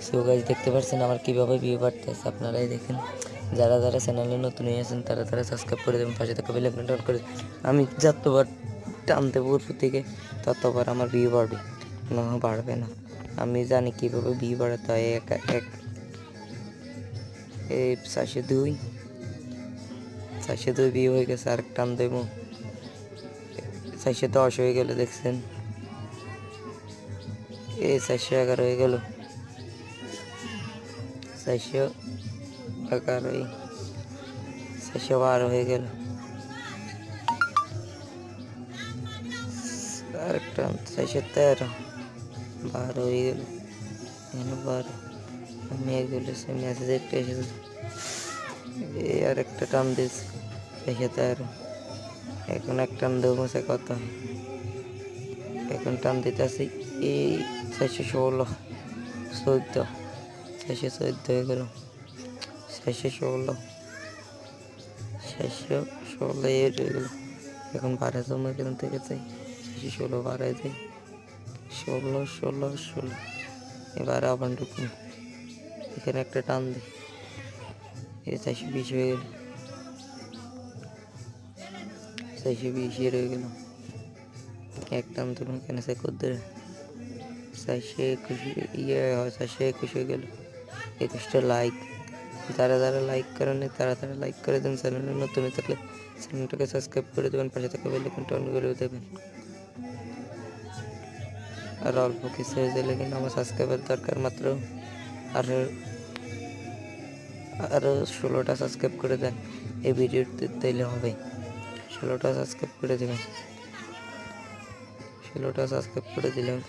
So guys দেখতে পাচ্ছেন আমার কীভাবে ভিউ বাড়তেছে, আপনারাই দেখেন। যারা যারা চ্যানেলে নতুন হয়েছেন তারা তারা সাবস্ক্রাইব করে দেবেন, পাশে থাকা বেল আইকনটা অন করে দেবেন। আমি যতবার টানতে উপর থেকে ততবার আমার ভিউ বাড়বে, না বাড়বে না। আমি জানি কীভাবে ভিউ বাড়াতে হয়। এক এই 402 ভিউ হয়ে গেছে, আর টান দেবো 410 হয়ে গেল, দেখছেন। এই 411 হয়ে গেল, 411, 412 হয়ে গেল, আরেকটা 413, 12 হয়ে গেল, 12। আমি এগুলো সে মেসেজ একটা এসেছে, এই আরেকটা টান দিয়েছি 413। এখন এক টান দেবো সে কথা, এখন টান দিতেছি এই 416, 14, 414 হয়ে গেল, 416, 416 হয়ে গেল। এখন 12 জমা এখান থেকে চাই, 416 বাড়ায় যাই, 16, 16, 16। এবার আবার ঢুকুন, এখানে একটা টান দিই, এই 420 হয়ে গেল, 420 হয়ে গেল। এক টান ধরুন এখানে সে করতে 421 হয়, 421 হয়ে গেল। 21টা লাইক, যারা যারা লাইক করেন তারা তারা লাইক করে দেন। চ্যানেলে নতুন হয়ে থাকলে চ্যানেলটাকে সাবস্ক্রাইব করে দেবেন, পাশে থাকা বেল আইকনটা অন করে দেবেন। আর অল্প কিছু হয়ে গেলে কিন্তু আমার সাবস্ক্রাইবার দরকার মাত্র আরও 16টা সাবস্ক্রাইব করে দেন, এই ভিডিওতে দিলে হবে। 16টা সাবস্ক্রাইব করে দেবেন, 16টা সাবস্ক্রাইব করে দিলাম।